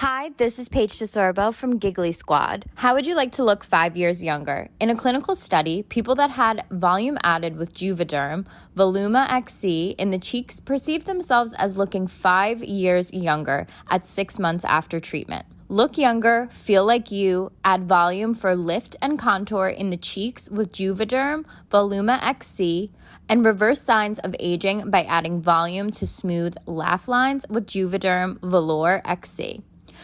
Hi, this is Paige DeSorbo from Giggly Squad. How would you like to look 5 years younger? In a clinical study, people that had volume added with Juvederm, Voluma XC, in the cheeks perceived themselves as looking 5 years younger at 6 months after treatment. Look younger, feel like you, add volume for lift and contour in the cheeks with Juvederm, Voluma XC, and reverse signs of aging by adding volume to smooth laugh lines with Juvederm Velour XC.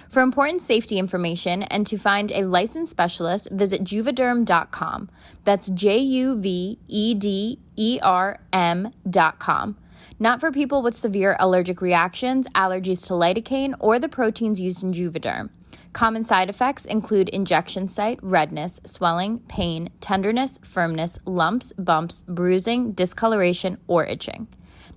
For important safety information and to find a licensed specialist, visit juvederm.com. That's JUVEDERM.com. Not for people with severe allergic reactions, allergies to lidocaine, or the proteins used in Juvederm. Common side effects include injection site, redness, swelling, pain, tenderness, firmness, lumps, bumps, bruising, discoloration, or itching.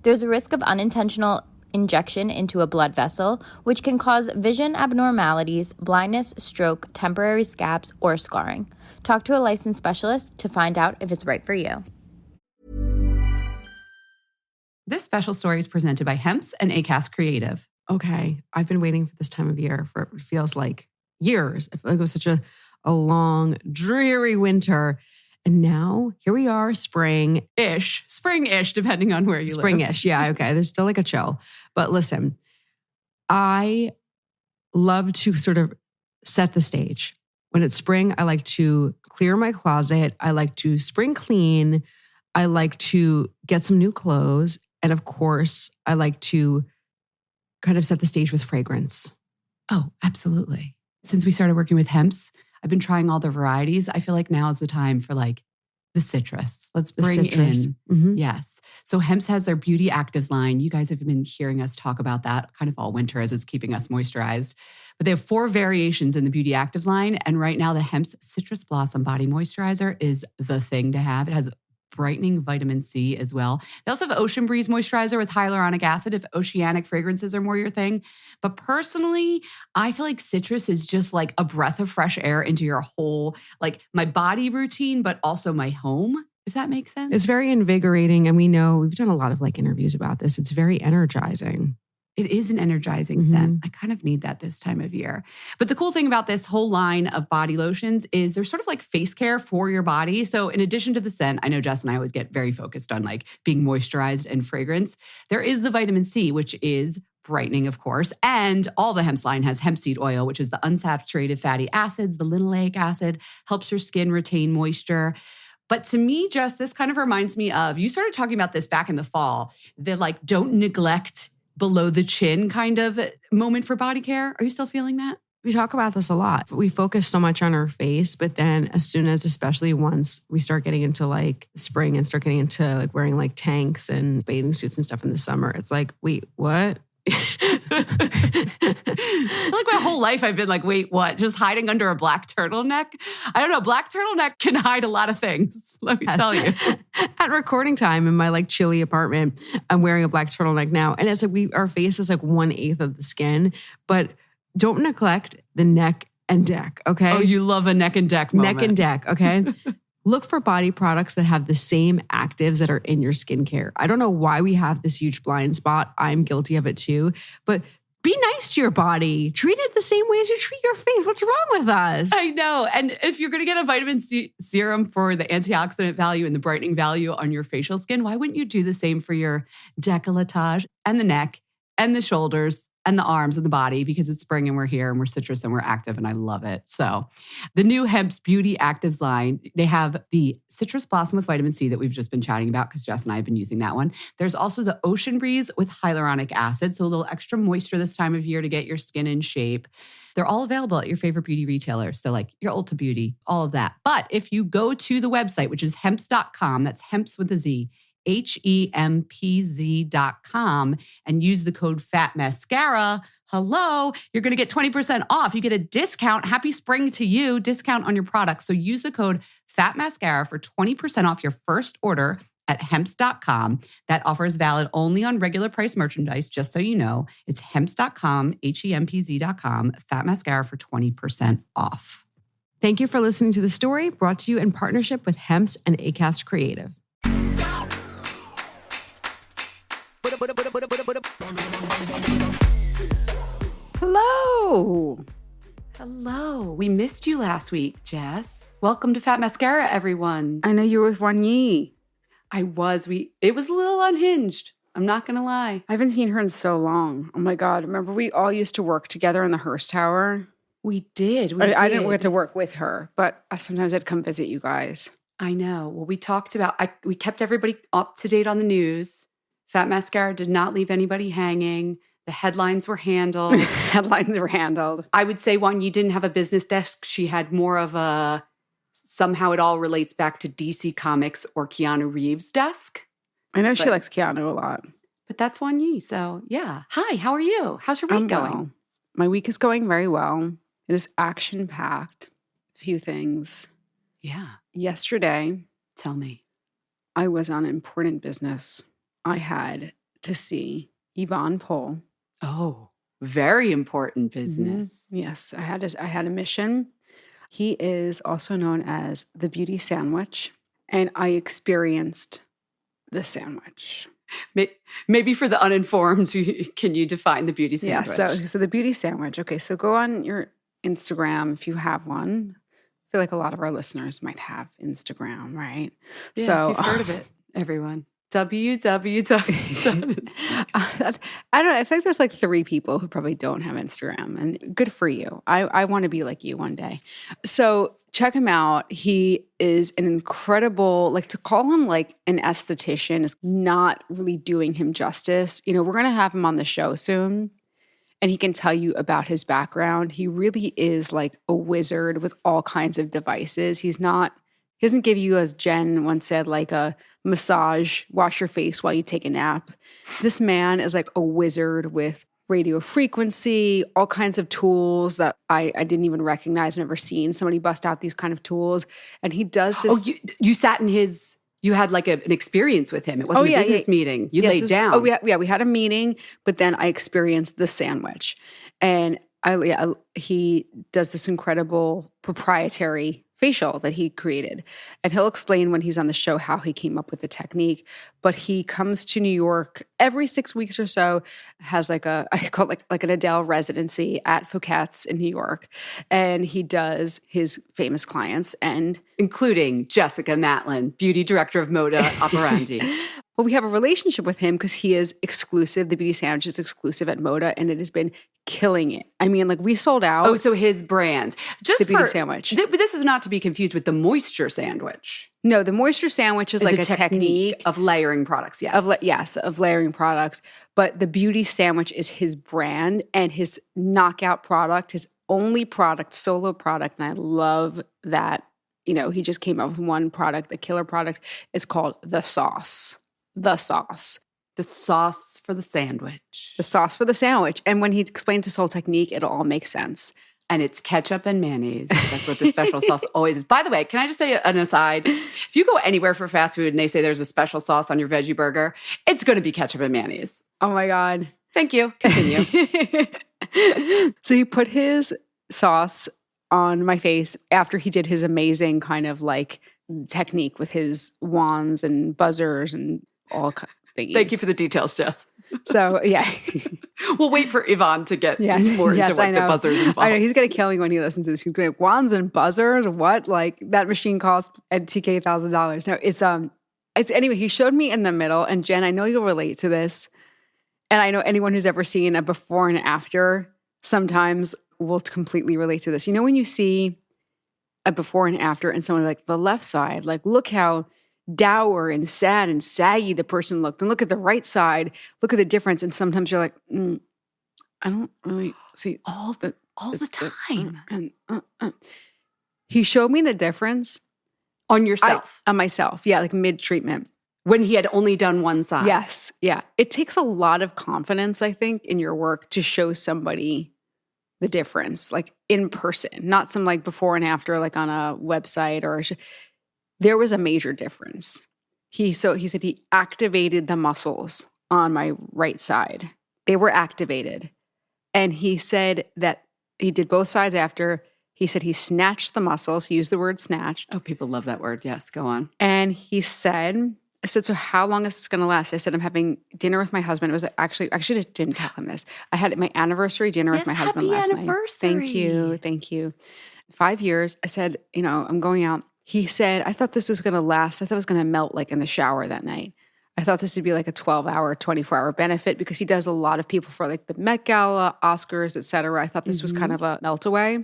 There's a risk of unintentional injection into a blood vessel, which can cause vision abnormalities, blindness, stroke, temporary scabs, or scarring. Talk to a licensed specialist to find out if it's right for you. This special story is presented by Hemp's and Acast Creative. Okay, I've been waiting for this time of year for it feels like years. I feel like it was such a long, dreary winter. And now here we are, spring-ish, depending on where you live. Spring-ish, yeah, okay. There's still like a chill. But listen, I love to sort of set the stage. When it's spring, I like to clear my closet. I like to spring clean. I like to get some new clothes. And of course, I like to kind of set the stage with fragrance. Oh, absolutely. Since we started working with Hemp's, I've been trying all the varieties. I feel like now is the time for like the citrus. Let's bring in. Mm-hmm. Yes. So Hemp's has their Beauty Actives line. You guys have been hearing us talk about that kind of all winter as it's keeping us moisturized. But they have 4 variations in the Beauty Actives line. And right now the Hemp's Citrus Blossom Body Moisturizer is the thing to have. It has brightening vitamin C as well. They also have Ocean Breeze Moisturizer with hyaluronic acid if oceanic fragrances are more your thing. But personally, I feel like citrus is just like a breath of fresh air into your whole, like my body routine, but also my home, if that makes sense. It's very invigorating. And we know we've done a lot of like interviews about this. It's very energizing. It is an energizing scent. I kind of need that this time of year. But the cool thing about this whole line of body lotions is they're sort of like face care for your body. So in addition to the scent, I know Jess and I always get very focused on like being moisturized and fragrance. There is the vitamin C, which is brightening, of course. And all the Hemp's line has hemp seed oil, which is the unsaturated fatty acids, the linoleic acid, helps your skin retain moisture. But to me, Jess, this kind of reminds me of, you started talking about this back in the fall, the like, don't neglect below the chin kind of moment for body care. Are you still feeling that? We talk about this a lot. We focus so much on our face, but then as soon as, especially once we start getting into like spring and start getting into like wearing like tanks and bathing suits and stuff in the summer, it's like, wait, what? I feel like my whole life I've been like, wait, what? Just hiding under a black turtleneck? I don't know. Black turtleneck can hide a lot of things. Let me tell you. At recording time in my like chilly apartment, I'm wearing a black turtleneck now. And it's like our face is like 1/8 of the skin, but don't neglect the neck and deck, okay? Oh, you love a neck and deck moment. Neck and deck, okay? Look for body products that have the same actives that are in your skincare. I don't know why we have this huge blind spot. I'm guilty of it too. But be nice to your body. Treat it the same way as you treat your face. What's wrong with us? I know. And if you're going to get a vitamin C serum for the antioxidant value and the brightening value on your facial skin, why wouldn't you do the same for your décolletage and the neck and the shoulders and the arms and the body, because it's spring and we're here and we're citrus and we're active and I love it. So the new Hemp's Beauty Actives line, they have the Citrus Blossom with vitamin C that we've just been chatting about because Jess and I have been using that one. There's also the Ocean Breeze with hyaluronic acid. So a little extra moisture this time of year to get your skin in shape. They're all available at your favorite beauty retailer. So like your Ulta Beauty, all of that. But if you go to the website, which is hemps.com, that's hemps with a Z, HEMPZ.com, and use the code FATMASCARA, hello, you're going to get 20% off. You get a discount. Happy spring to you. Discount on your products. So use the code FATMASCARA for 20% off your first order at hemps.com. That offer is valid only on regular price merchandise, just so you know. It's hemps.com, HEMPZ.com, FATMASCARA for 20% off. Thank you for listening to the story, brought to you in partnership with Hemp's and Acast Creative. Hello. Hello. Hello. We missed you last week, Jess. Welcome to Fat Mascara, everyone. I know you were with Wan Yi. I was. It was a little unhinged. I'm not going to lie. I haven't seen her in so long. Oh my God. Remember we all used to work together in the Hearst Tower? We did. I didn't get to work with her, but sometimes I'd come visit you guys. I know. Well, we talked about, we kept everybody up to date on the news. Fat Mascara did not leave anybody hanging. The headlines were handled. Headlines were handled. I would say, Wan Yi didn't have a business desk. She had more of a, somehow it all relates back to DC Comics or Keanu Reeves' desk. I know she likes Keanu a lot. But that's Wan Yi. So yeah. Hi, how are you? How's your week going? Well. My week is going very well. It is action-packed. A few things. Yeah. Yesterday, tell me. I was on important business. I had to see Yvonne Pohl. Oh, very important business. Mm-hmm. Yes, I had a mission. He is also known as the Beauty Sandwich, and I experienced the sandwich. Maybe for the uninformed, can you define the beauty sandwich? Yeah, so the beauty sandwich. Okay, so go on your Instagram if you have one. I feel like a lot of our listeners might have Instagram, right? Yeah, so you've heard of it, everyone. www. I don't know. I think there's like 3 people who probably don't have Instagram, and good for you. I want to be like you one day. So check him out. He is an incredible, like to call him like an esthetician is not really doing him justice. You know, we're going to have him on the show soon and he can tell you about his background. He really is like a wizard with all kinds of devices. He doesn't give you, as Jen once said, like a massage, wash your face while you take a nap. This man is like a wizard with radio frequency, all kinds of tools that I didn't even recognize, never seen somebody bust out these kind of tools. And he does this. Oh, you sat in you had like an experience with him. It wasn't a business meeting. You laid down. We had a meeting, but then I experienced the sandwich. And he does this incredible proprietary facial that he created. And he'll explain when he's on the show how he came up with the technique. But he comes to New York every 6 weeks or so, has I call it like an Adele residency at Fouquet's in New York. And he does his famous clients and including Jessica Matlin, beauty director of Moda Operandi. Well, we have a relationship with him because he is exclusive. The Beauty Sandwich is exclusive at Moda, and it has been killing it. I mean, like we sold out. Oh, so his brand. Just the Beauty Sandwich. But this is not to be confused with the Moisture Sandwich. No, the Moisture Sandwich is like a technique of layering products, yes. Of layering products. But the Beauty Sandwich is his brand and his knockout product, his only product, solo product. And I love that, you know, he just came out with one product, the killer product. It's called The Sauce. The sauce. The sauce for the sandwich. The sauce for the sandwich. And when he explains his whole technique, it'll all make sense. And it's ketchup and mayonnaise. That's what the special sauce always is. By the way, can I just say an aside? If you go anywhere for fast food and they say there's a special sauce on your veggie burger, it's going to be ketchup and mayonnaise. Oh my God. Thank you. Continue. So he put his sauce on my face after he did his amazing kind of like technique with his wands and buzzers and all things. Thank you for the details, Jess. So, yeah. We'll wait for Yvonne to get more into what the buzzers involve. I know. He's going to kill me when he listens to this. He's going to be like, wands and buzzers? What? Like, that machine costs at TK $1,000. No, it's anyway, he showed me in the middle. And Jen, I know you'll relate to this. And I know anyone who's ever seen a before and after sometimes will completely relate to this. You know, when you see a before and after and someone like the left side, like, look how dour and sad and saggy the person looked. And look at the right side, look at the difference. And sometimes you're like, I don't really see all the time. He showed me the difference. On yourself? On myself. Yeah, like mid-treatment. When he had only done one side? Yes. Yeah. It takes a lot of confidence, I think, in your work to show somebody the difference, like in person, not some like before and after, like on a website or there was a major difference. He said he activated the muscles on my right side. They were activated. And he said that he did both sides after. He said he snatched the muscles. He used the word snatched. Oh, people love that word. Yes, go on. And he said, I said, so how long is this going to last? I said, I'm having dinner with my husband. It was actually didn't tell him this. I had my anniversary dinner with my husband last night. Thank you. Thank you. 5 years. I said, I'm going out. He said, I thought this was going to last. I thought it was going to melt like in the shower that night. I thought this would be like a 12-hour, 24-hour benefit because he does a lot of people for like the Met Gala, Oscars, et cetera. I thought this was kind of a melt away.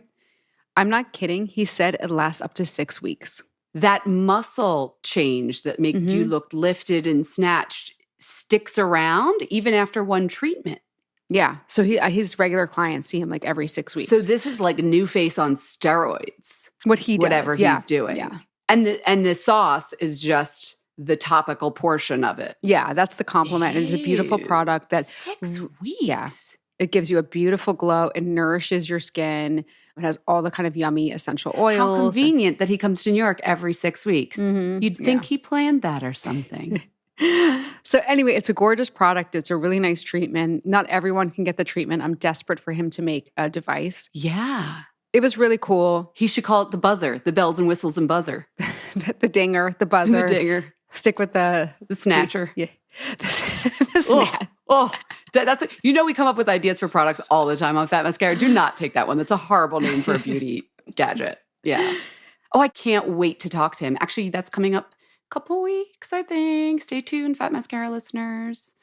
I'm not kidding. He said it lasts up to 6 weeks. That muscle change that made you look lifted and snatched sticks around even after one treatment. Yeah. So his regular clients see him like every 6 weeks. So this is like new face on steroids. What he does. Whatever he's doing. Yeah. And the sauce is just the topical portion of it. Yeah, that's the compliment. And it's a beautiful product that 6 weeks. Yeah. It gives you a beautiful glow. It nourishes your skin. It has all the kind of yummy essential oils. How convenient that he comes to New York every 6 weeks. You'd think he planned that or something. So anyway, it's a gorgeous product. It's a really nice treatment. Not everyone can get the treatment. I'm desperate for him to make a device. Yeah. It was really cool. He should call it the buzzer, the bells and whistles and buzzer. The dinger, the buzzer. The dinger. Stick with the snatcher. Yeah. The snatch. That's we come up with ideas for products all the time on Fat Mascara. Do not take that one. That's a horrible name for a beauty gadget. Yeah. Oh, I can't wait to talk to him. Actually, that's coming up a couple weeks, I think. Stay tuned, Fat Mascara listeners.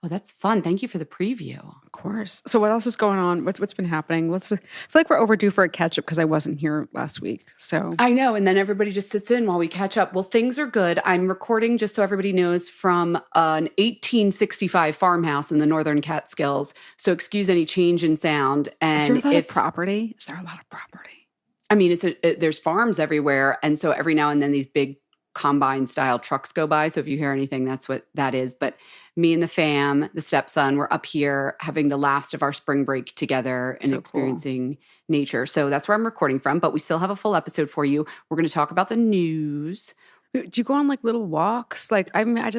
Oh, that's fun. Thank you for the preview. Of course. So what else is going on? What's been happening? I feel like we're overdue for a catch-up because I wasn't here last week. So I know. And then everybody just sits in while we catch up. Well, things are good. I'm recording, just so everybody knows, from an 1865 farmhouse in the Northern Catskills. So excuse any change in sound. And is there a lot of property? Is there a lot of property? I mean, there's farms everywhere. And so every now and then these big combine style trucks go by. So if you hear anything, that's what that is. But me and the fam, the stepson, we're up here having the last of our spring break together and experiencing nature. So that's where I'm recording from. But we still have a full episode for you. We're going to talk about the news. Do you go on like little walks? Like, I got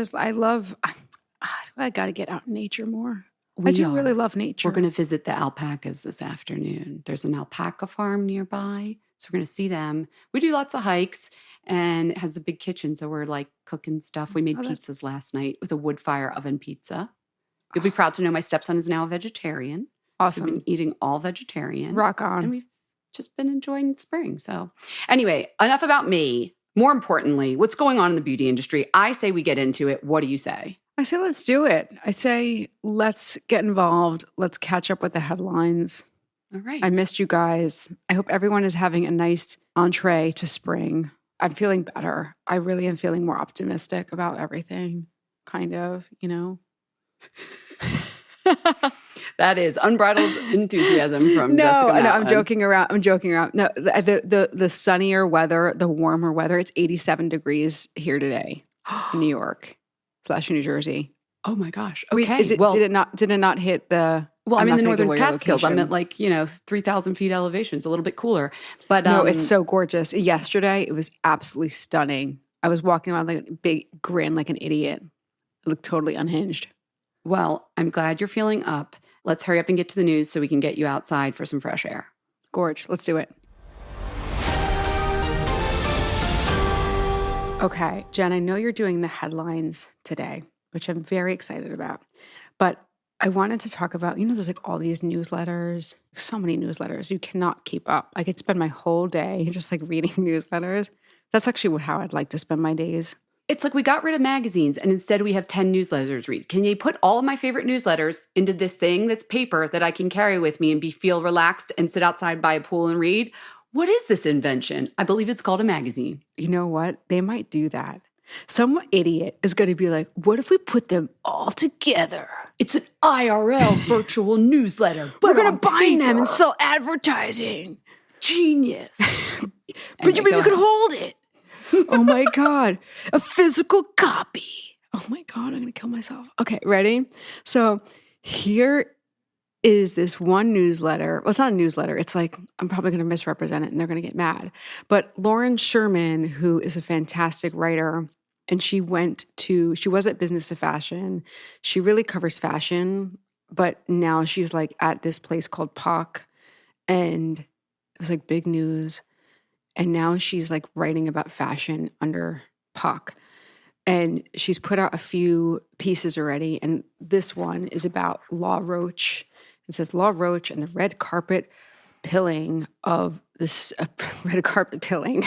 to get out in nature more. I do really love nature. We're going to visit the alpacas this afternoon. There's an alpaca farm nearby. So we're going to see them. We do lots of hikes and it has a big kitchen. So we're like cooking stuff. We made pizzas last night with a wood fire oven pizza. You'll be proud to know my stepson is now a vegetarian. Awesome. So we've been eating all vegetarian. Rock on. And we've just been enjoying the spring. So anyway, enough about me. More importantly, what's going on in the beauty industry? I say we get into it. What do you say? I say let's do it. I say let's get involved. Let's catch up with the headlines. All right. I missed you guys. I hope everyone is having a nice entree to spring. I'm feeling better. I really am feeling more optimistic about everything, kind of, That is unbridled enthusiasm from Jessica Matlin. No, I'm joking around. No, the sunnier weather, the warmer weather. It's 87 degrees here today in New York / New Jersey. Oh my gosh. Okay. Did it not hit the... Well, I'm in the Northern Catskills. I'm at 3,000 feet elevation. It's a little bit cooler. But no, it's so gorgeous. Yesterday, it was absolutely stunning. I was walking around like a big grin like an idiot. I looked totally unhinged. Well, I'm glad you're feeling up. Let's hurry up and get to the news so we can get you outside for some fresh air. Gorge, let's do it. Okay, Jen, I know you're doing the headlines today, which I'm very excited about. But I wanted to talk about, there's like all these newsletters, so many newsletters. You cannot keep up. I could spend my whole day just like reading newsletters. That's actually how I'd like to spend my days. It's like we got rid of magazines and instead we have 10 newsletters read. Can you put all of my favorite newsletters into this thing that's paper that I can carry with me and feel relaxed and sit outside by a pool and read? What is this invention? I believe it's called a magazine. You know what? They might do that. Some idiot is going to be like, what if we put them all together? It's an IRL virtual newsletter. We're going to bind them and sell advertising. Genius. But you could hold it. Oh my God. A physical copy. Oh my God, I'm going to kill myself. Okay, ready? So here is this one newsletter. Well, it's not a newsletter. It's like, I'm probably going to misrepresent it and they're going to get mad. But Lauren Sherman, who is a fantastic writer, and she was at Business of Fashion. She really covers fashion, but now she's like at this place called POC, and it was like big news. And now she's like writing about fashion under POC. And she's put out a few pieces already. And this one is about Law Roach. It says Law Roach and the red carpet pilling of this red carpet pilling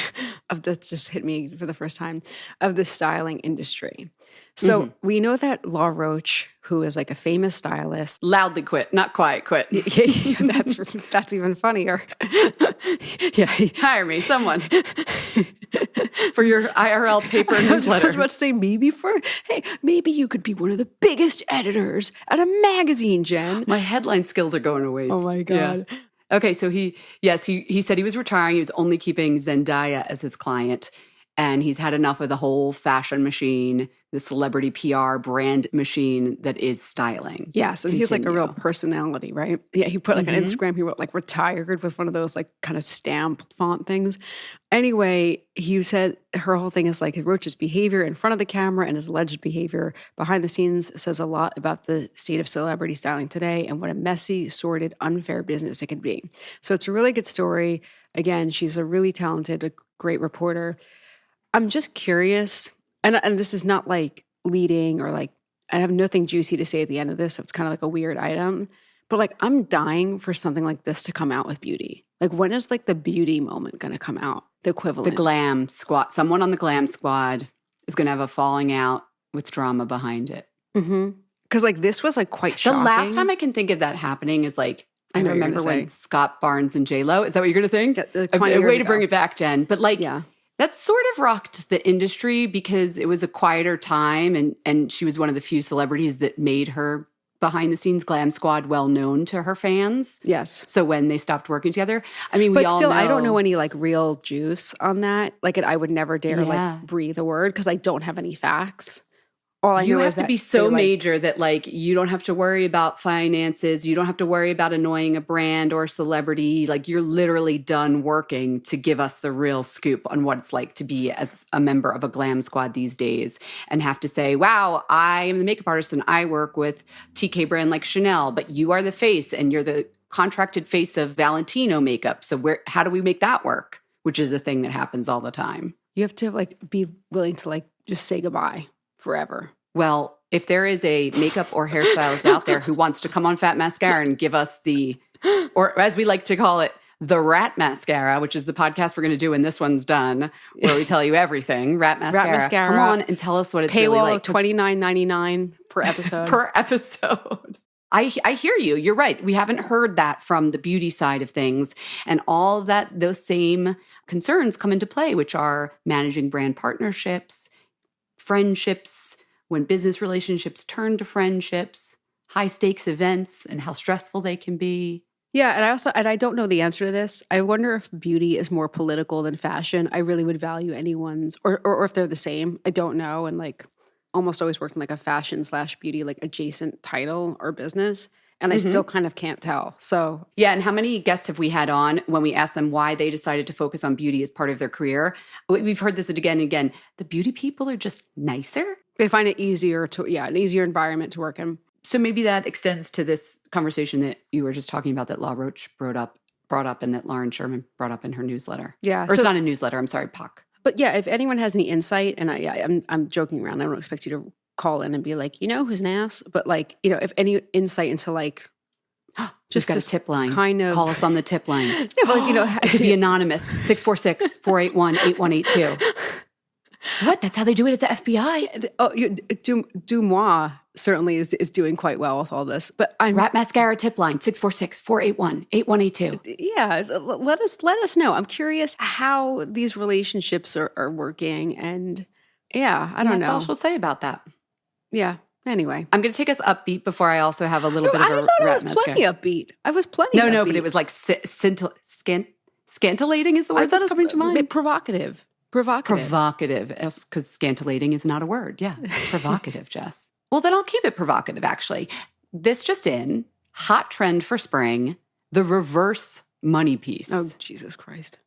of this just hit me for the first time of the styling industry. So we know that Law Roach, who is like a famous stylist, Loudly quit, not quiet quit. yeah, that's even funnier. Yeah, Hire me, someone, for your IRL paper newsletter. I was about to say maybe you could be one of the biggest editors at a magazine, Jen. My headline skills are going to waste. Oh my God. Yeah. Okay, so he said he was retiring. He was only keeping Zendaya as his client. And he's had enough of the whole fashion machine, the celebrity PR brand machine that is styling. Yeah, so he's like a real personality, right? Yeah, he put like on Instagram, he wrote like retired with one of those like kind of stamped font things. Anyway, he said her whole thing is like Roach's behavior in front of the camera and his alleged behavior behind the scenes says a lot about the state of celebrity styling today and what a messy, sordid, unfair business it can be. So it's a really good story. Again, she's a really talented, a great reporter. I'm just curious, and this is not like leading or like, I have nothing juicy to say at the end of this, so it's kind of like a weird item, but like I'm dying for something like this to come out with beauty. Like when is like the beauty moment going to come out? The equivalent. The glam squad. Someone on the glam squad is going to have a falling out with drama behind it. Because like this was like quite shocking. The last time I can think of that happening is like, I remember when Scott Barnes and J-Lo, is that what you're going to think? Yeah, a way to bring it back, Jen. But like, yeah. That sort of rocked the industry because it was a quieter time and she was one of the few celebrities that made her behind-the-scenes glam squad well known to her fans. Yes. So when they stopped working together, I mean, but we all still, know. I don't know any like real juice on that. Like I would never dare like breathe a word because I don't have any facts. All I you know have is to that be so they, major that like you don't have to worry about finances. You don't have to worry about annoying a brand or celebrity. Like you're literally done working to give us the real scoop on what it's like to be as a member of a glam squad these days and have to say, wow, I am the makeup artist and I work with TK brand like Chanel, but you are the face and you're the contracted face of Valentino makeup. So how do we make that work? Which is a thing that happens all the time. You have to like be willing to like just say goodbye forever. Well, if there is a makeup or hairstylist out there who wants to come on Fat Mascara and give us or as we like to call it, the Rat Mascara, which is the podcast we're going to do when this one's done, where we tell you everything. Rat Mascara. Come on and tell us what it's really like. Paywall of $29.99 per episode. Per episode. I hear you. You're right. We haven't heard that from the beauty side of things. And all of those same concerns come into play, which are managing brand partnerships, friendships, when business relationships turn to friendships, high stakes events, and how stressful they can be. Yeah, and I don't know the answer to this. I wonder if beauty is more political than fashion. I really would value anyone's, or if they're the same. I don't know. And like almost always worked in like a fashion/beauty like adjacent title or business. And I still kind of can't tell. So yeah, and how many guests have we had on when we asked them why they decided to focus on beauty as part of their career? We've heard this again and again. The beauty people are just nicer. They find it easier an easier environment to work in. So maybe that extends to this conversation that you were just talking about that Law Roach brought up and that Lauren Sherman brought up in her newsletter. Yeah. Or it's not a newsletter, I'm sorry, POC. But yeah, if anyone has any insight, and I'm joking around, I don't expect you to call in and be like, who's an ass? But like, if any insight into like, just got a tip line. Kind of. Call us on the tip line. Yeah, but like, it could be anonymous, 646-481-8182. What? That's how they do it at the FBI. Oh, Dumois certainly is doing quite well with all this. But Rat Mascara tip line, 646-481-8182. Yeah, let us know. I'm curious how these relationships are working. And yeah, I don't know. That's all she'll say about that. Yeah. Anyway, I'm going to take us upbeat before I also have a little bit of a I thought Rat it was plenty upbeat. I was plenty upbeat. No, but it was like scintillating is the word that's coming to mind. Provocative. Provocative, because scintillating is not a word. Yeah, provocative, Jess. Well, then I'll keep it provocative, actually. This just in, hot trend for spring, the reverse money piece. Oh, Jesus Christ.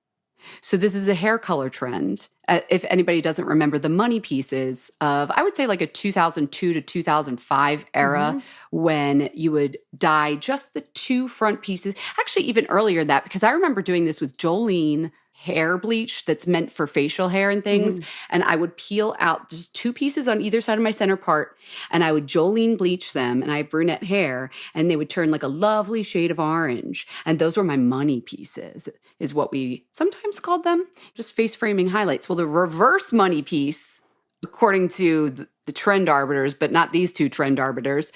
So this is a hair color trend. if anybody doesn't remember the money pieces of, I would say like a 2002 to 2005 era when you would dye just the 2 front pieces. Actually, even earlier than that, because I remember doing this with Jolene hair bleach that's meant for facial hair and things. And I would peel out just 2 pieces on either side of my center part, and I would Jolene bleach them, and I have brunette hair, and they would turn like a lovely shade of orange. And those were my money pieces, is what we sometimes called them, just face framing highlights. Well, the reverse money piece, according to the trend arbiters, but not these 2 trend arbiters,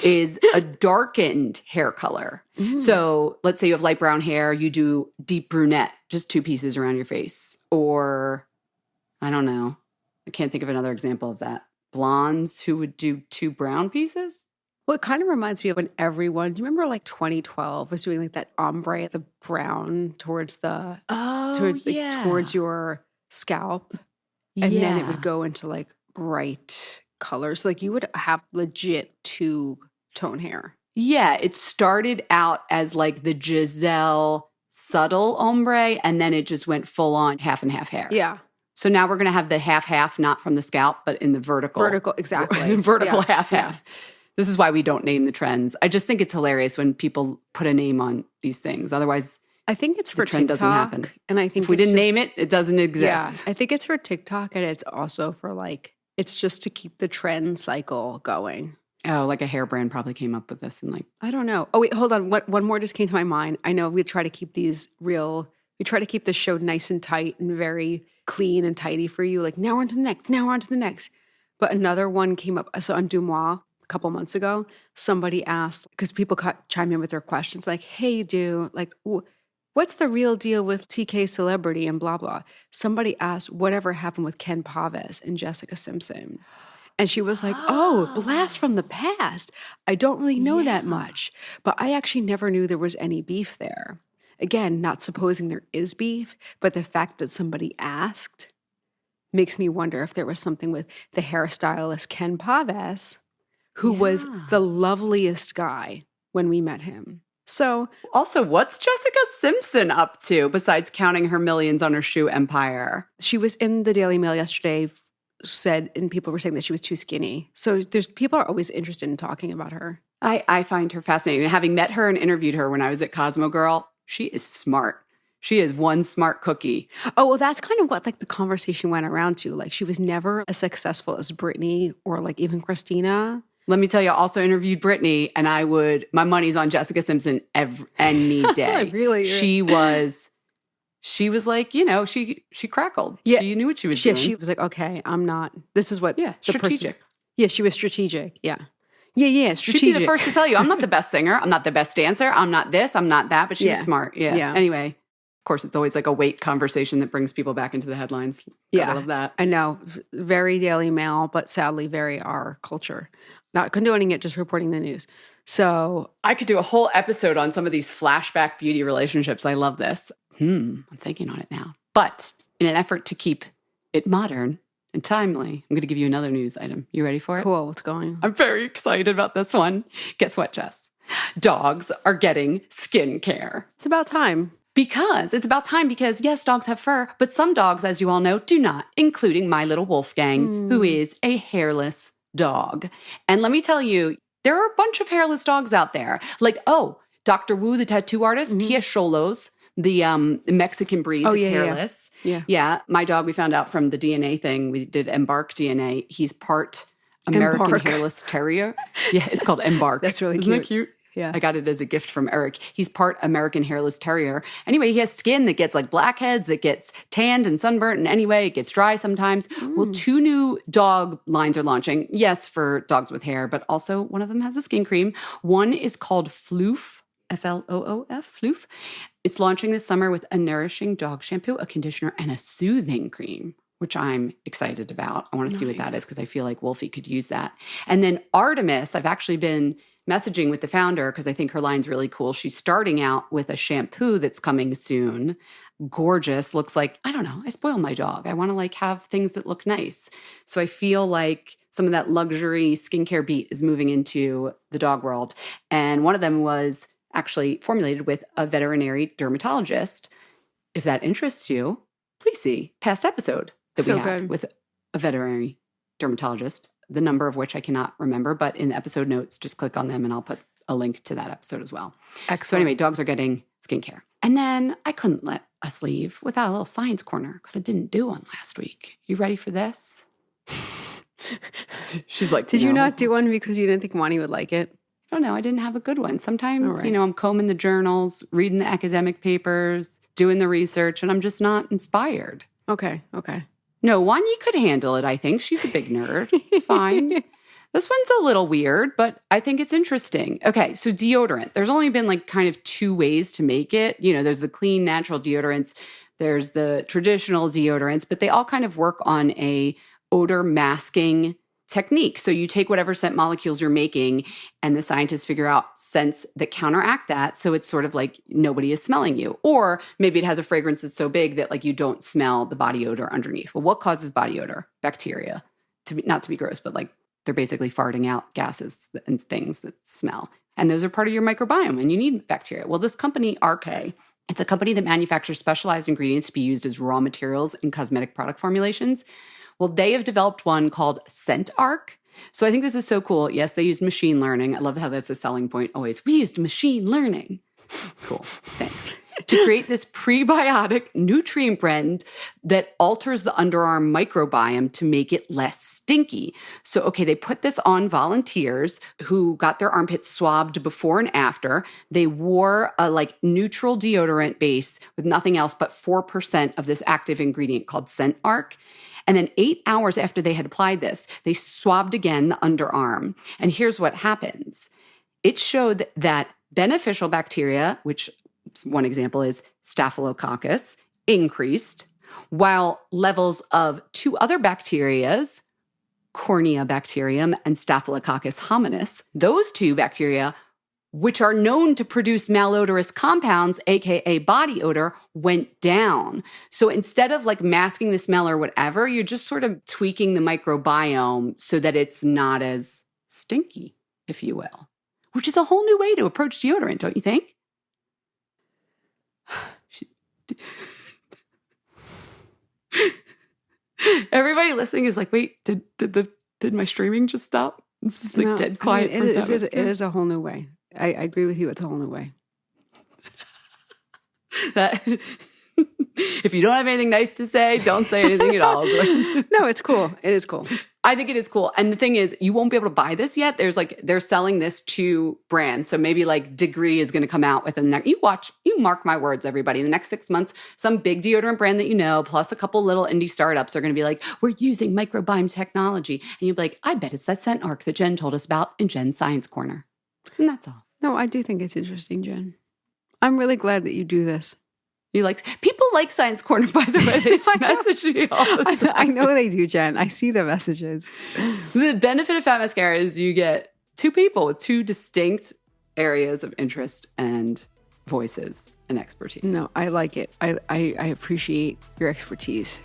is a darkened hair color. So let's say you have light brown hair, you do deep brunette, just 2 pieces around your face. Or, I don't know, I can't think of another example of that. Blondes who would do 2 brown pieces? Well, it kind of reminds me of when everyone, do you remember like 2012 was doing like that ombre, the brown towards the, towards your scalp. And then it would go into like bright colors. Like you would have legit 2-tone hair. Yeah, it started out as like the Giselle subtle ombre, and then it just went full on half and half hair. Yeah. So now we're going to have the half, not from the scalp, but in the vertical. Vertical, exactly. Vertical half. This is why we don't name the trends. I just think it's hilarious when people put a name on these things. Otherwise, I think it's for trend TikTok. doesn't happen. And I think if we didn't name it, it doesn't exist. Yeah, I think it's for TikTok, and it's also for like, it's just to keep the trend cycle going. Oh, like a hair brand probably came up with this and like, I don't know. Oh, wait, hold on. One more just came to my mind. I know we try to keep these real, we try to keep the show nice and tight and very clean and tidy for you. Like now we're on to the next, now we're on to the next. But another one came up. So on Dumois a couple months ago, somebody asked, because people chime in with their questions like, hey, like, what's the real deal with TK Celebrity and blah, blah. Somebody asked whatever happened with Ken Paves and Jessica Simpson. And she was like, oh, blast from the past. I don't really know that much. But I actually never knew there was any beef there. Again, not supposing there is beef, but the fact that somebody asked makes me wonder if there was something with the hairstylist Ken Paves, who was the loveliest guy when we met him. So also, what's Jessica Simpson up to besides counting her millions on her shoe empire? She was in the Daily Mail yesterday, and people were saying that she was too skinny. So people are always interested in talking about her. I find her fascinating. And having met her and interviewed her when I was at Cosmo Girl, she is smart. She is one smart cookie. Oh, well, that's kind of what like the conversation went around to. Like she was never as successful as Britney or like even Christina. Let me tell you, I also interviewed Britney, and my money's on Jessica Simpson any day. Really? She was like, she crackled. Yeah. She knew what she was doing. Yeah, she was like, okay, I'm not. This is what strategic. Yeah, she was strategic. Yeah. Yeah, strategic. She'd be the first to tell you, I'm not the best singer. I'm not the best dancer. I'm not this. I'm not that. But she was smart. Yeah. Anyway, of course, it's always like a weight conversation that brings people back into the headlines. I love that. I know. Very Daily Mail, but sadly very our culture. Not condoning it, just reporting the news. So I could do a whole episode on some of these flashback beauty relationships. I love this. I'm thinking on it now. But in an effort to keep it modern and timely, I'm going to give you another news item. You ready for it? Cool. What's going on? I'm very excited about this one. Guess what, Jess? Dogs are getting skincare. It's about time. It's about time because, yes, dogs have fur, but some dogs, as you all know, do not, including my little Wolfgang, who is a hairless dog. And let me tell you, there are a bunch of hairless dogs out there. Like, Dr. Wu, the tattoo artist, he has Cholos, the Mexican breed that's hairless. Yeah. My dog, we found out from the DNA thing, we did Embark DNA. He's part American hairless terrier. Yeah, it's called Embark. That's really cute. Isn't that cute? Yeah. I got it as a gift from Eric. He's part American hairless terrier. Anyway, he has skin that gets like blackheads, that gets tanned and sunburnt, and anyway, it gets dry sometimes. Well, 2 new dog lines are launching. Yes, for dogs with hair, but also one of them has a skin cream. One is called Floof, Floof, Floof. It's launching this summer with a nourishing dog shampoo, a conditioner, and a soothing cream, which I'm excited about. I want to see what that is because I feel like Wolfie could use that. And then Artemis, I've actually been messaging with the founder because I think her line's really cool. She's starting out with a shampoo that's coming soon. Gorgeous. Looks like, I don't know, I spoil my dog. I want to like have things that look nice. So I feel like some of that luxury skincare beat is moving into the dog world. And one of them was actually formulated with a veterinary dermatologist. If that interests you, please see past episode that So we had good. with a veterinary dermatologist, the number of which I cannot remember, but in the episode notes, just click on them and I'll put a link to that episode as well. Excellent. So anyway, dogs are getting skincare. And then I couldn't let us leave without a little science corner because I didn't do one last week. You ready for this? She's like, Did you "No." not do one because you didn't think Monty would like it? I don't know. I didn't have a good one. Sometimes, All right. I'm combing the journals, reading the academic papers, doing the research, and I'm just not inspired. Okay. No, Wanya could handle it, I think. She's a big nerd. It's fine. This one's a little weird, but I think it's interesting. Okay, so deodorant. There's only been like kind of two ways to make it. There's the clean, natural deodorants. There's the traditional deodorants, but they all kind of work on a odor masking technique. So you take whatever scent molecules you're making and the scientists figure out scents that counteract that. So it's sort of like nobody is smelling you. Or maybe it has a fragrance that's so big that like you don't smell the body odor underneath. Well, what causes body odor? Bacteria. Not to be gross, but like they're basically farting out gases and things that smell. And those are part of your microbiome and you need bacteria. Well, this company, RK, it's a company that manufactures specialized ingredients to be used as raw materials in cosmetic product formulations. Well, they have developed one called Scent Arc. So I think this is so cool. Yes, they used machine learning. I love how that's a selling point always. We used machine learning. Cool. Thanks. To create this prebiotic nutrient blend that alters the underarm microbiome to make it less stinky. So, okay, they put this on volunteers who got their armpits swabbed before and after. They wore a like neutral deodorant base with nothing else but 4% of this active ingredient called Scent Arc. And then 8 hours after they had applied this, they swabbed again the underarm. And here's what happens. It showed that beneficial bacteria, which one example is Staphylococcus, increased, while levels of two other bacterias, Corneobacterium and Staphylococcus hominis, those two bacteria, which are known to produce malodorous compounds, aka body odor, went down. So instead of like masking the smell or whatever, you're just sort of tweaking the microbiome so that it's not as stinky, if you will, which is a whole new way to approach deodorant, don't you think? Everybody listening is like, wait, did my streaming just stop? It's just like No, dead quiet. I mean, it is a whole new way. I agree with you. It's a whole new way. That if you don't have anything nice to say, don't say anything at all. No, it's cool. It is cool. I think it is cool. And the thing is, you won't be able to buy this yet. They're selling this to brands. So maybe like Degree is going to come out with you mark my words, everybody. In the next 6 months, some big deodorant brand that you know, plus a couple little indie startups are going to be like, we're using microbiome technology. And you'll be like, I bet it's that Scent Arc that Jen told us about in Jen's Science Corner. And that's all. No, I do think it's interesting, Jen. I'm really glad that you do this. People like Science Corner, by the way. They message me all the time. I know they do, Jen. I see the messages. The benefit of Fat Mascara is you get two people with two distinct areas of interest and voices and expertise. No, I like it. I appreciate your expertise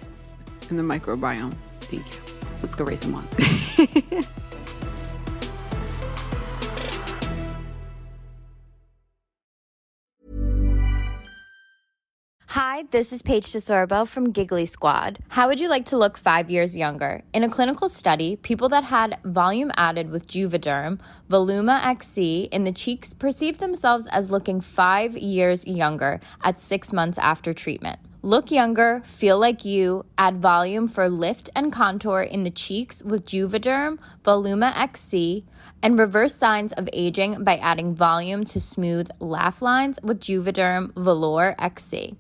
in the microbiome. Thank you. Let's go raise some wands. Hi, this is Paige DeSorbo from Giggly Squad. How would you like to look 5 years younger? In a clinical study, people that had volume added with Juvederm, Voluma XC in the cheeks perceived themselves as looking 5 years younger at 6 months after treatment. Look younger, feel like you, add volume for lift and contour in the cheeks with Juvederm, Voluma XC, and reverse signs of aging by adding volume to smooth laugh lines with Juvederm Velour XC.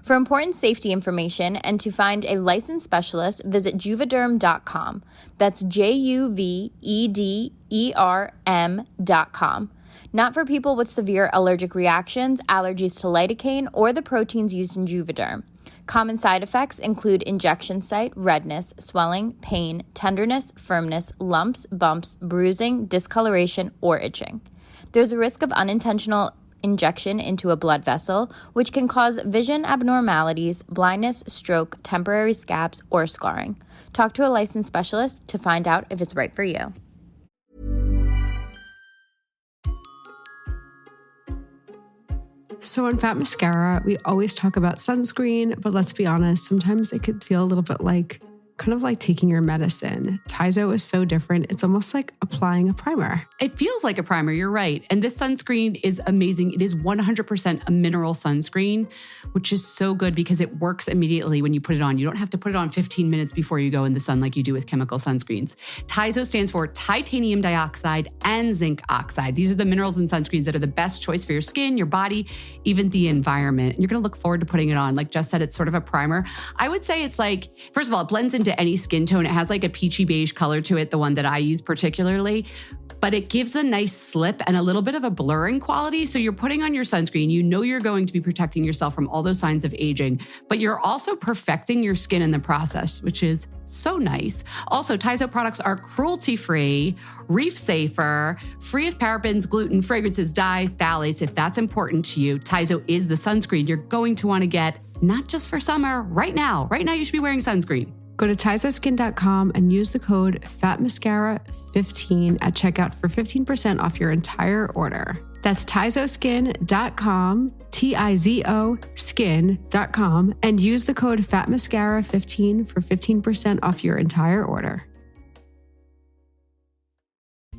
For important safety information and to find a licensed specialist, visit juvederm.com. That's JUVEDERM.com. Not for people with severe allergic reactions, allergies to lidocaine, or the proteins used in Juvederm. Common side effects include injection site, redness, swelling, pain, tenderness, firmness, lumps, bumps, bruising, discoloration, or itching. There's a risk of unintentional injection into a blood vessel, which can cause vision abnormalities, blindness, stroke, temporary scabs, or scarring. Talk to a licensed specialist to find out if it's right for you. So on Fat Mascara, we always talk about sunscreen, but let's be honest, sometimes it could feel a little bit like kind of like taking your medicine. Tizo is so different. It's almost like applying a primer. It feels like a primer, you're right. And this sunscreen is amazing. It is 100% a mineral sunscreen, which is so good because it works immediately when you put it on. You don't have to put it on 15 minutes before you go in the sun like you do with chemical sunscreens. Tizo stands for titanium dioxide and zinc oxide. These are the minerals and sunscreens that are the best choice for your skin, your body, even the environment. And you're going to look forward to putting it on. Like Jess said, it's sort of a primer. I would say it's like, first of all, it blends into any skin tone. It has like a peachy beige color to it, the one that I use particularly, but it gives a nice slip and a little bit of a blurring quality. So you're putting on your sunscreen, you know you're going to be protecting yourself from all those signs of aging, but you're also perfecting your skin in the process, which is so nice. Also, Tizo products are cruelty-free, reef-safer, free of parabens, gluten, fragrances, dye, phthalates. If that's important to you, Tizo is the sunscreen you're going to want to get, not just for summer, right now. Right now, you should be wearing sunscreen. Go to TizoSkin.com and use the code FATMASCARA15 at checkout for 15% off your entire order. That's TizoSkin.com, Tizo skin.com, and use the code FATMASCARA15 for 15% off your entire order.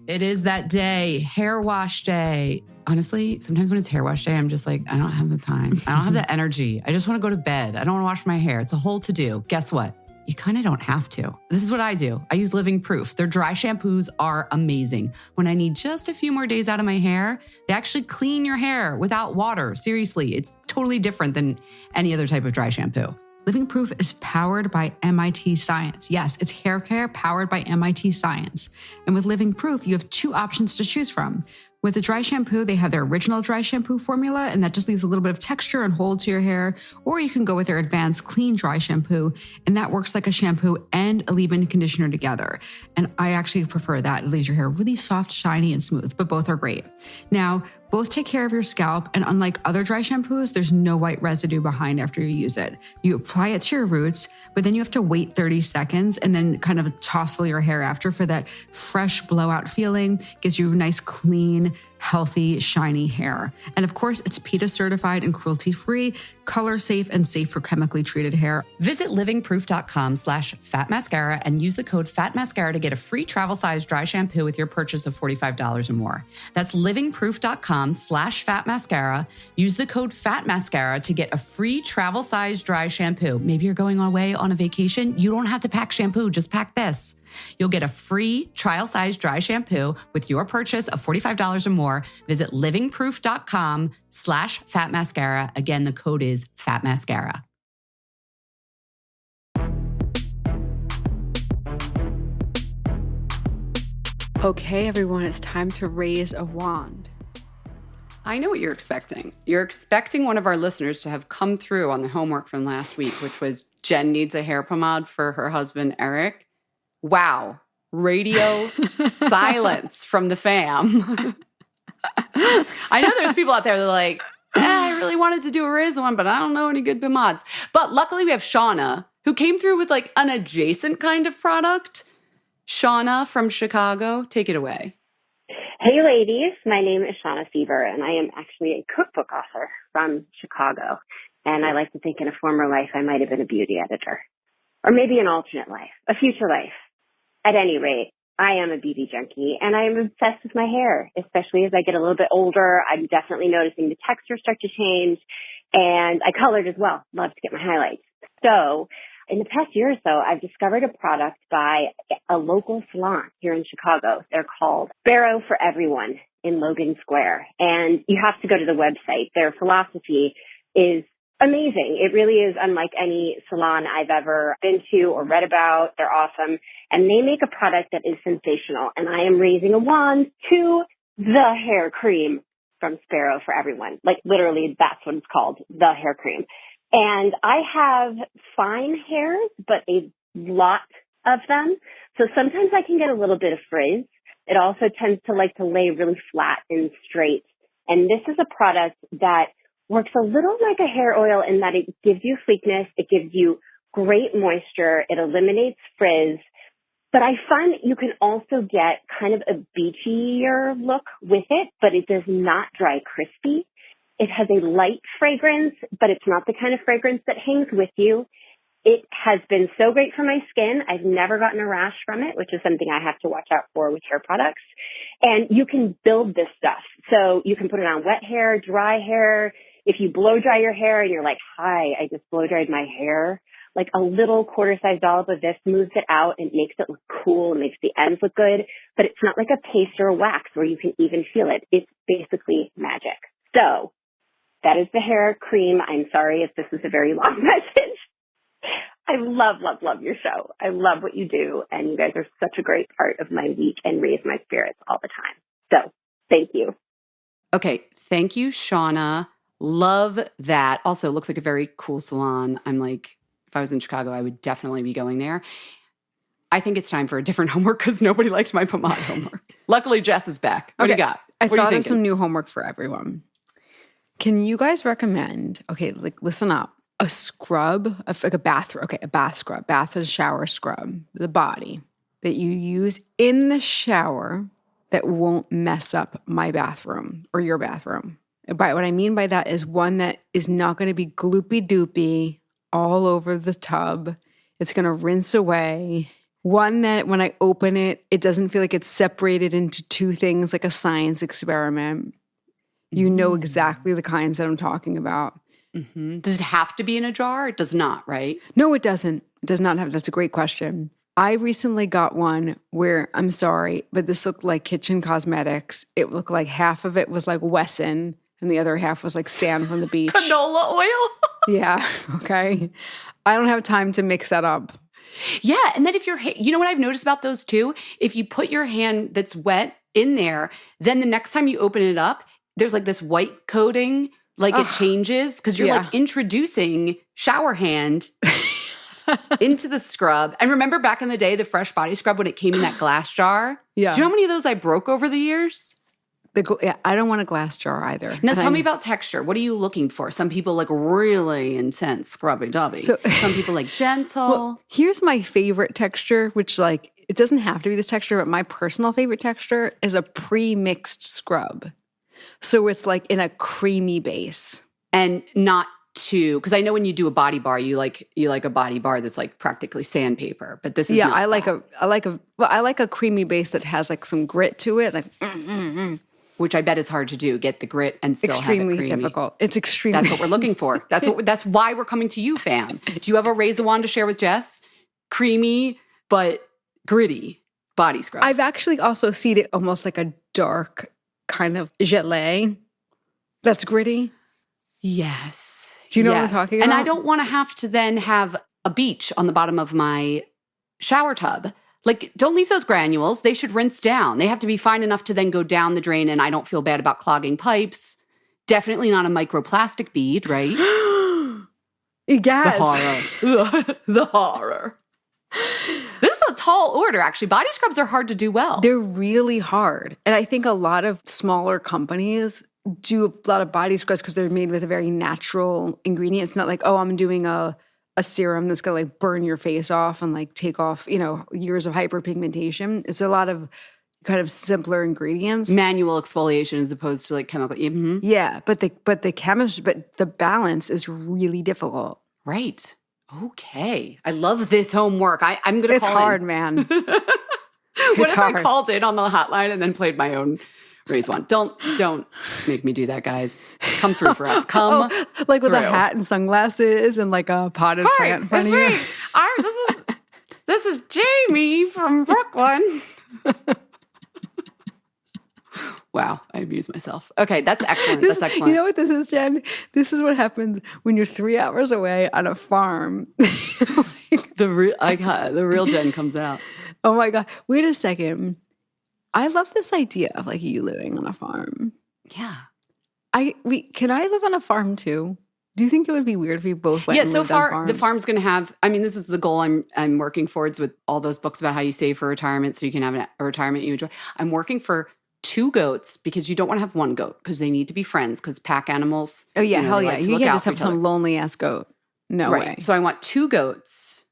It is that day, hair wash day. Honestly, sometimes when it's hair wash day, I'm just like, I don't have the time. I don't have the energy. I just want to go to bed. I don't want to wash my hair. It's a whole to-do. Guess what? You kind of don't have to. This is what I do. I use Living Proof. Their dry shampoos are amazing. When I need just a few more days out of my hair, they actually clean your hair without water. Seriously, it's totally different than any other type of dry shampoo. Living Proof is powered by MIT Science. Yes, it's hair care powered by MIT Science. And with Living Proof, you have two options to choose from. With the dry shampoo, they have their original dry shampoo formula, and that just leaves a little bit of texture and hold to your hair. Or you can go with their advanced clean dry shampoo, and that works like a shampoo and a leave-in conditioner together. And I actually prefer that. It leaves your hair really soft, shiny, and smooth, but both are great. Now, both take care of your scalp, and unlike other dry shampoos, there's no white residue behind after you use it. You apply it to your roots, but then you have to wait 30 seconds and then kind of tousle your hair after for that fresh blowout feeling. Gives you nice, clean, healthy, shiny hair. And of course, it's PETA certified and cruelty-free, color safe, and safe for chemically treated hair. Visit livingproof.com/fatmascara and use the code FATMASCARA to get a free travel size dry shampoo with your purchase of $45 or more. That's livingproof.com/fatmascara. Use the code FATMASCARA to get a free travel size dry shampoo. Maybe you're going away on a vacation. You don't have to pack shampoo. Just pack this. You'll get a free trial size dry shampoo with your purchase of $45 or more. Visit livingproof.com/fatmascara. Again, the code is FATMASCARA. Okay, everyone, it's time to raise a wand. I know what you're expecting. You're expecting one of our listeners to have come through on the homework from last week, which was Jen needs a hair pomade for her husband, Eric. Wow. Radio silence from the fam. I know there's people out there that are like, I really wanted to do a raise one, but I don't know any good pomades. But luckily we have Shauna, who came through with like an adjacent kind of product. Shauna from Chicago, take it away. Hey ladies, my name is Shauna Fever, and I am actually a cookbook author from Chicago. And I like to think in a former life I might have been a beauty editor. Or maybe an alternate life, a future life. At any rate, I am a beauty junkie, and I am obsessed with my hair, especially as I get a little bit older. I'm definitely noticing the texture start to change, and I colored as well. Love to get my highlights. So in the past year or so, I've discovered a product by a local salon here in Chicago. They're called Sparrow for Everyone in Logan Square, and you have to go to the website. Their philosophy is amazing. It really is unlike any salon I've ever been to or read about. They're awesome. And they make a product that is sensational. And I am raising a wand to the hair cream from Sparrow for Everyone. Like literally that's what it's called, the hair cream. And I have fine hairs, but a lot of them. So sometimes I can get a little bit of frizz. It also tends to like to lay really flat and straight. And this is a product that works a little like a hair oil in that it gives you sleekness, it gives you great moisture, it eliminates frizz, but I find that you can also get kind of a beachier look with it, but it does not dry crispy. It has a light fragrance, but it's not the kind of fragrance that hangs with you. It has been so great for my skin. I've never gotten a rash from it, which is something I have to watch out for with hair products. And you can build this stuff. So you can put it on wet hair, dry hair. If you blow dry your hair and you're like, hi, I just blow dried my hair, like a little quarter-sized dollop of this smooths it out and makes it look cool and makes the ends look good. But it's not like a paste or a wax where you can even feel it. It's basically magic. So that is the hair cream. I'm sorry if this is a very long message. I love, love, love your show. I love what you do. And you guys are such a great part of my week and raise my spirits all the time. So thank you. Okay. Thank you, Shauna. Love that. Also, it looks like a very cool salon. I'm like, if I was in Chicago, I would definitely be going there. I think it's time for a different homework because nobody liked my pomade homework. Luckily, Jess is back. What do you got? I thought of some new homework for everyone. Can you guys recommend, like listen up, a scrub, like a bath scrub, bath and shower scrub, the body that you use in the shower that won't mess up my bathroom or your bathroom. By what I mean by that is one that is not going to be gloopy doopy all over the tub. It's going to rinse away. One that when I open it, it doesn't feel like it's separated into two things like a science experiment. You know exactly the kinds that I'm talking about. Mm-hmm. Does it have to be in a jar? It does not, right? No, it doesn't. It does not have. That's a great question. I recently got one where, I'm sorry, but this looked like kitchen cosmetics. It looked like half of it was like Wesson and the other half was like sand from the beach. Canola oil? Yeah, okay. I don't have time to mix that up. Yeah, and then if you know what I've noticed about those too? If you put your hand that's wet in there, then the next time you open it up, there's like this white coating, like it changes because you're like introducing shower hand into the scrub. And remember back in the day, the fresh body scrub when it came in that glass jar? Yeah. Do you know how many of those I broke over the years? I don't want a glass jar either. Now tell me about texture. What are you looking for? Some people like really intense scrubby-dubby. Some people like gentle. Well, here's my favorite texture, which like, it doesn't have to be this texture, but my personal favorite texture is a pre-mixed scrub. So it's like in a creamy base. And not too, because I know when you do a body bar, you like a body bar that's like practically sandpaper. But this is not I like a creamy base that has like some grit to it, like which I bet is hard to do. Get the grit and still extremely have it creamy. difficult. It's extremely. That's what we're looking for. That's why we're coming to you, fam. Do you have a razor wand to share with Jess? Creamy but gritty body scrubs. I've actually also seen it almost like a dark kind of gelée. That's gritty. Yes. Do you know what I'm talking about? And I don't want to have to then have a beach on the bottom of my shower tub. Like, don't leave those granules. They should rinse down. They have to be fine enough to then go down the drain, and I don't feel bad about clogging pipes. Definitely not a microplastic bead, right? Yes. The horror. The horror. This is a tall order, actually. Body scrubs are hard to do well. They're really hard. And I think a lot of smaller companies do a lot of body scrubs because they're made with a very natural ingredient. It's not like, oh, I'm doing a serum that's going to like burn your face off and like take off, years of hyperpigmentation. It's a lot of kind of simpler ingredients. Manual exfoliation as opposed to like chemical. Mm-hmm. Yeah, but the balance is really difficult. Right. Okay. I love this homework. I'm going to call It's hard, man. What if I called in on the hotline and then played my own raise one? Don't make me do that, guys. Come through for us. Come like with through. a hat and sunglasses and like a potted plant in front of you. This is Jamie from Brooklyn. Wow, I abused myself. Okay, that's excellent. That's excellent. You know what this is, Jen? This is what happens when you're 3 hours away on a farm. The real Jen comes out. Oh my God. Wait a second. I love this idea of like you living on a farm. Yeah. Can I live on a farm too? Do you think it would be weird if we both went and lived on farms? The farm's going to have, this is the goal I'm working towards with all those books about how you save for retirement so you can have a retirement you enjoy. I'm working for 2 goats because you don't want to have 1 goat because they need to be friends because pack animals. Oh yeah, hell yeah. You can't just have some other. lonely ass goat. No way. So I want 2 goats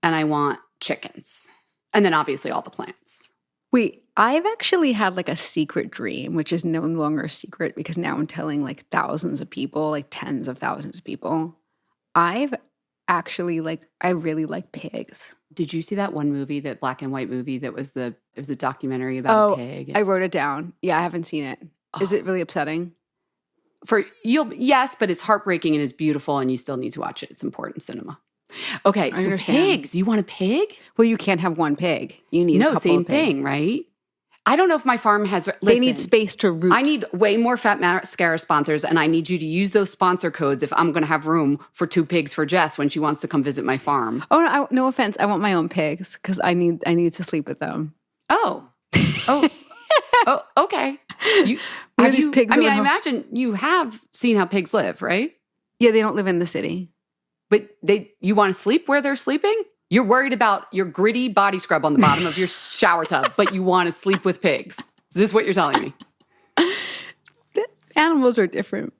and I want chickens. And then obviously all the plants. Wait, I've actually had like a secret dream, which is no longer a secret because now I'm telling like thousands of people, like tens of thousands of people. I've actually like, I really like pigs. Did you see that one movie, that black and white movie it was a documentary about a pig? I wrote it down. Yeah, I haven't seen it. Is it really upsetting? Yes, but it's heartbreaking and it's beautiful and you still need to watch it. It's important cinema. Okay, I so understand. pigs. You want a pig? Well, you can't have one pig. You need a couple same of pigs. thing, right? I don't know if my farm has. They need space to root. I need way more Fat Mascara sponsors, and I need you to use those sponsor codes if I'm going to have room for 2 pigs for Jess when she wants to come visit my farm. Oh, no offense. I want my own pigs because I need to sleep with them. Oh, okay. Pigs I imagine you have seen how pigs live, right? Yeah, they don't live in the city. But you want to sleep where they're sleeping? You're worried about your gritty body scrub on the bottom of your shower tub, but you want to sleep with pigs. Is this what you're telling me? Animals are different.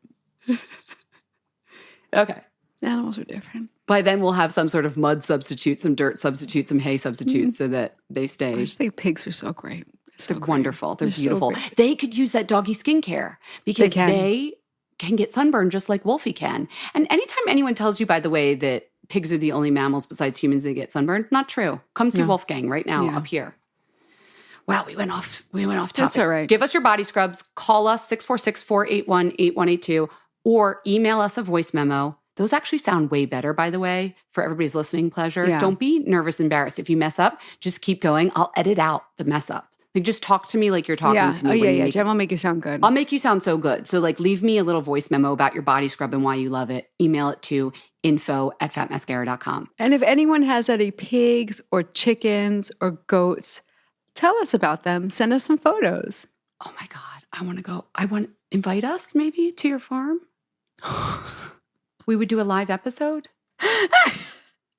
Okay. Animals are different. By then we'll have some sort of mud substitute, some dirt substitute, some hay substitute so that they stay. I just think pigs are so great. They're wonderful. They're beautiful. So they could use that doggy skincare because they can get sunburned just like Wolfie can. And anytime anyone tells you, by the way, that pigs are the only mammals besides humans that get sunburned, not true. Come see Wolfgang right now up here. Wow, we went off topic. That's all right. Give us your body scrubs. Call us 646-481-8182 or email us a voice memo. Those actually sound way better, by the way, for everybody's listening pleasure. Yeah. Don't be nervous, embarrassed. If you mess up, just keep going. I'll edit out the mess up. Like, just talk to me like you're talking to me. Jen will make you sound good. I'll make you sound so good. So, leave me a little voice memo about your body scrub and why you love it. Email it to info@fatmascara.com. And if anyone has any pigs or chickens or goats, tell us about them. Send us some photos. Oh my God. I want to go. Invite us maybe to your farm. We would do a live episode.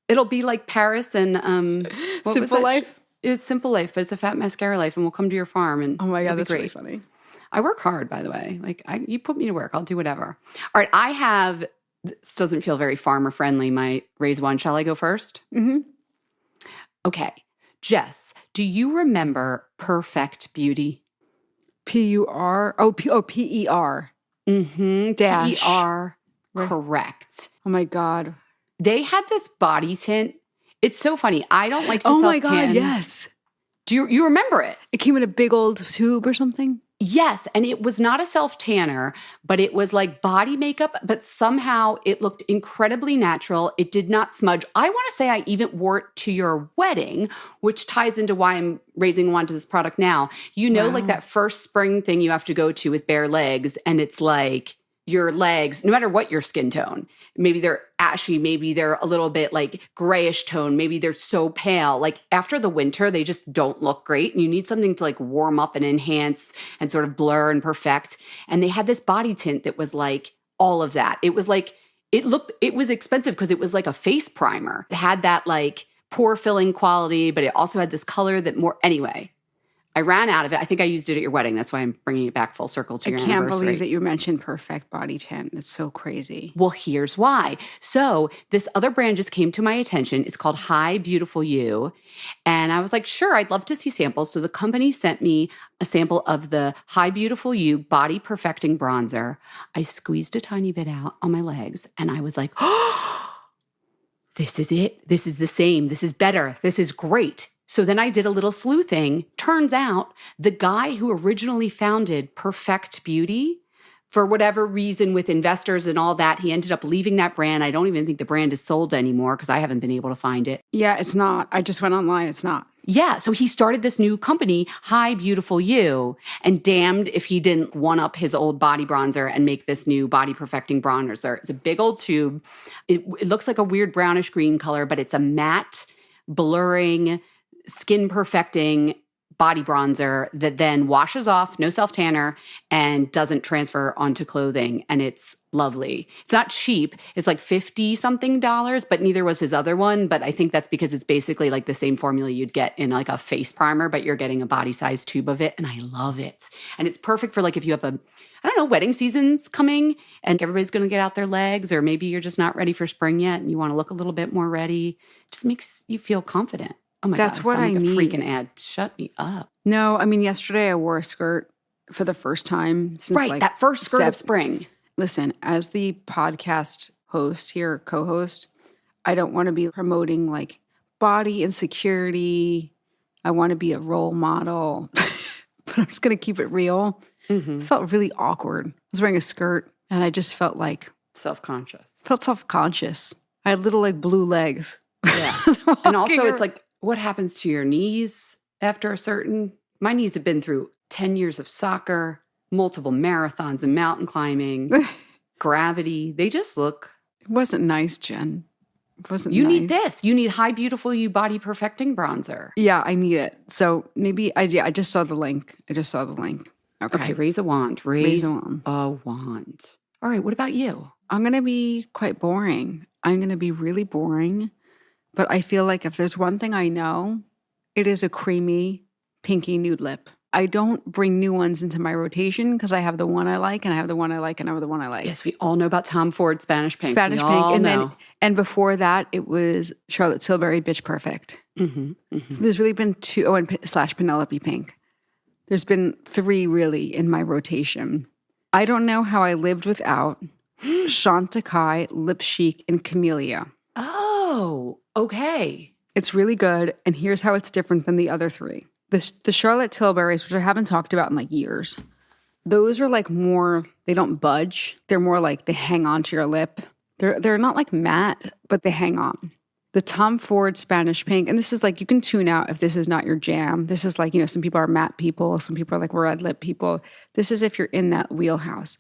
It'll be like Paris and Simple Life. It's Simple Life, but it's a Fat Mascara life, and we'll come to your farm. And oh my God, that's great. really funny. I work hard, by the way. You put me to work, I'll do whatever. All right, this doesn't feel very farmer friendly. My raise one. Shall I go first? Mm-hmm. Okay, Jess, do you remember Perfect Beauty? P-U-R? Oh, P-E-R. Mm-hmm. Dash. P-E-R. Correct. Oh my God. They had this body tint. It's so funny. I don't like to self-tan. Oh my God, yes. Do you remember it? It came in a big old tube or something? Yes, and it was not a self-tanner, but it was like body makeup, but somehow it looked incredibly natural. It did not smudge. I want to say I even wore it to your wedding, which ties into why I'm raising one to this product now. Like that first spring thing you have to go to with bare legs, and it's like your legs, no matter what your skin tone, maybe they're ashy, maybe they're a little bit like grayish tone, maybe they're so pale. Like after the winter, they just don't look great. And you need something to like warm up and enhance and sort of blur and perfect. And they had this body tint that was like all of that. It was like, it was expensive because it was like a face primer. It had that like pore filling quality, but it also had this color anyway. I ran out of it. I think I used it at your wedding. That's why I'm bringing it back full circle to your anniversary. I can't believe that you mentioned Perfect Body Tint. It's so crazy. Well, here's why. So this other brand just came to my attention. It's called Hi Beautiful You. And I was like, sure, I'd love to see samples. So the company sent me a sample of the Hi Beautiful You Body Perfecting Bronzer. I squeezed a tiny bit out on my legs and I was like, oh, this is it. This is the same. This is better. This is great. So then I did a little sleuthing. Turns out the guy who originally founded Perfect Beauty, for whatever reason with investors and all that, he ended up leaving that brand. I don't even think the brand is sold anymore because I haven't been able to find it. Yeah, it's not. I just went online. It's not. Yeah, so he started this new company, Hi Beautiful You, and damned if he didn't one-up his old body bronzer and make this new body perfecting bronzer. It's a big old tube. It looks like a weird brownish green color, but it's a matte, blurring, skin perfecting body bronzer that then washes off, no self-tanner, and doesn't transfer onto clothing. And it's lovely. It's not cheap. It's like $50-something, but neither was his other one. But I think that's because it's basically like the same formula you'd get in like a face primer, but you're getting a body-sized tube of it. And I love it. And it's perfect for like if you have wedding season's coming and everybody's going to get out their legs, or maybe you're just not ready for spring yet and you want to look a little bit more ready. It just makes you feel confident. Oh my That's God, what I like need. A freaking ad. Shut me up. No, I mean, yesterday I wore a skirt for the first time since that first skirt of spring. Listen, as the podcast host here, co-host, I don't want to be promoting like body insecurity. I want to be a role model, but I'm just going to keep it real. Mm-hmm. It felt really awkward. I was wearing a skirt and I just felt self-conscious. I had little like blue legs. Yeah. And also it's like, what happens to your knees after my knees have been through 10 years of soccer, multiple marathons and mountain climbing, gravity. They just look. It wasn't nice, Jen. It wasn't You nice. need this. You need High Beautiful You Body Perfecting Bronzer. Yeah, I need it. So maybe I just saw the link. Okay, raise a wand. Raise a wand. All right, what about you? I'm going to be quite boring. I'm going to be really boring. But I feel like if there's one thing I know, it is a creamy, pinky nude lip. I don't bring new ones into my rotation because I have the one I like, and I have the one I like, and I have the one I like. Yes, we all know about Tom Ford Spanish Pink. And before that, it was Charlotte Tilbury Bitch Perfect. Mm-hmm, mm-hmm. So there's really been two, / Penelope Pink. There's been 3 really in my rotation. I don't know how I lived without Chantecaille, Lip Chic, and Camellia. Oh, okay. It's really good, and here's how it's different than the other 3. The Charlotte Tilburys, which I haven't talked about in like years, those are like more, they don't budge. They're more like they hang on to your lip. They're not like matte, but they hang on. The Tom Ford Spanish Pink, and this is like, you can tune out if this is not your jam. This is like, you know, some people are matte people. Some people are like red lip people. This is if you're in that wheelhouse.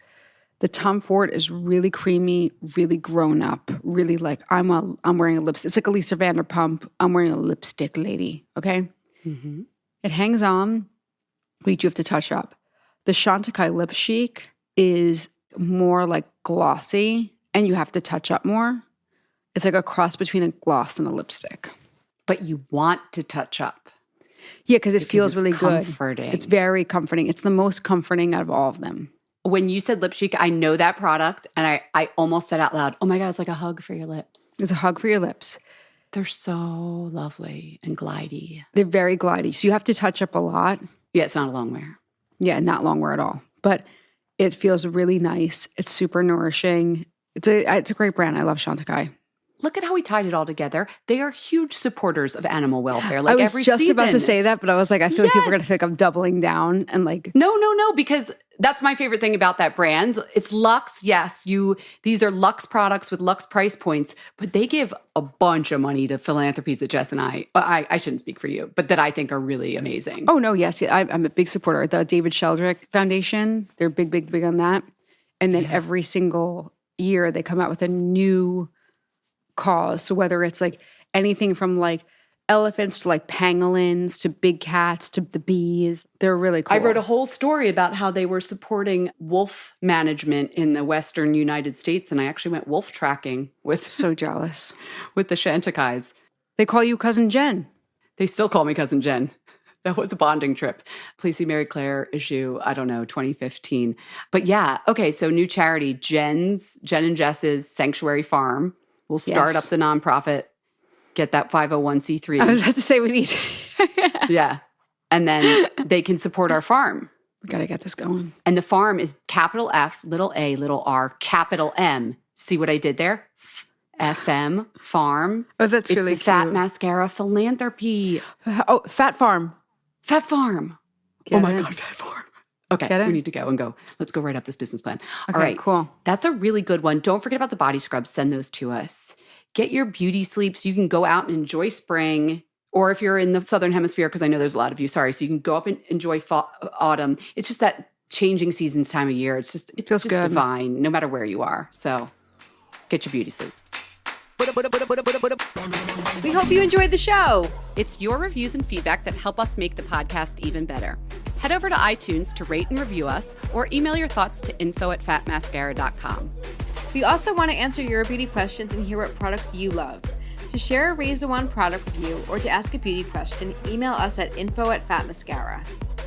The Tom Ford is really creamy, really grown up, really like, I'm wearing a lipstick. It's like a Lisa Vanderpump. I'm wearing a lipstick lady, okay? Mm-hmm. It hangs on, but you have to touch up. The Chantecaille Lip Chic is more like glossy, and you have to touch up more. It's like a cross between a gloss and a lipstick. But you want to touch up. Yeah, because it feels really comforting. Good. It's very comforting. It's the most comforting out of all of them. When you said Lip Chic, I know that product, and I almost said out loud, oh my God, it's like a hug for your lips. It's a hug for your lips. They're so lovely and glidey. They're very glidey. So you have to touch up a lot. Yeah, it's not a long wear. Yeah, not long wear at all. But it feels really nice. It's super nourishing. It's a great brand. I love Chantecaille. Look at how we tied it all together. They are huge supporters of animal welfare. Like I was just about to say that, but I was like, I feel like people are going to think I'm doubling down and like. No, because that's my favorite thing about that brand. It's luxe. Yes, these are luxe products with luxe price points, but they give a bunch of money to philanthropies that Jess and I shouldn't speak for you, but that I think are really amazing. Oh, no, yes. I'm a big supporter. The David Sheldrick Foundation, they're big on that. And then every single year they come out with a new cause. So whether it's like anything from like elephants to like pangolins to big cats to the bees, they're really cool. I wrote a whole story about how they were supporting wolf management in the Western United States, and I actually went wolf tracking with so jealous with the Chantecailles. They call you Cousin Jen. They still call me Cousin Jen. That was a bonding trip. Please see Mary Claire issue, 2015. But yeah, okay, so new charity, Jen and Jess's Sanctuary Farm. We'll start up the nonprofit, get that 501c3. I was about to say we need to. Yeah. And then they can support our farm. We got to get this going. And the farm is capital F, little A, little R, capital M. See what I did there? FM, farm. Oh, that's really cute. It's the Fat Mascara Philanthropy. Oh, Fat Farm. Fat Farm. Get my it. God, Fat Farm. Okay, we need to go. Let's go write up this business plan. Okay, all right, cool. That's a really good one. Don't forget about the body scrubs. Send those to us. Get your beauty sleep so you can go out and enjoy spring. Or if you're in the Southern Hemisphere, because I know there's a lot of you, so you can go up and enjoy autumn. It's just that changing seasons time of year. It's just Feels good. divine, no matter where you are. So get your beauty sleep. We hope you enjoyed the show. It's your reviews and feedback that help us make the podcast even better. Head over to iTunes to rate and review us, or email your thoughts to info@fatmascara.com. We also want to answer your beauty questions and hear what products you love. To share a Raise the Wand product review or to ask a beauty question, email us at info@fatmascara.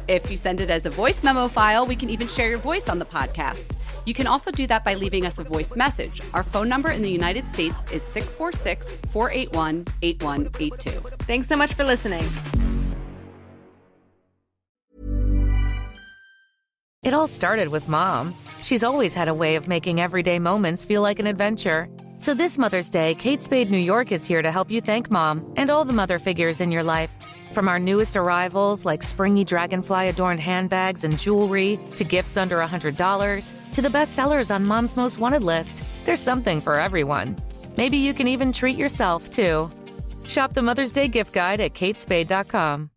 If you send it as a voice memo file, we can even share your voice on the podcast. You can also do that by leaving us a voice message. Our phone number in the United States is 646-481-8182. Thanks so much for listening. It all started with Mom. She's always had a way of making everyday moments feel like an adventure. So this Mother's Day, Kate Spade New York is here to help you thank Mom and all the mother figures in your life. From our newest arrivals, like springy dragonfly-adorned handbags and jewelry, to gifts under $100, to the best sellers on Mom's Most Wanted list, there's something for everyone. Maybe you can even treat yourself, too. Shop the Mother's Day gift guide at katespade.com.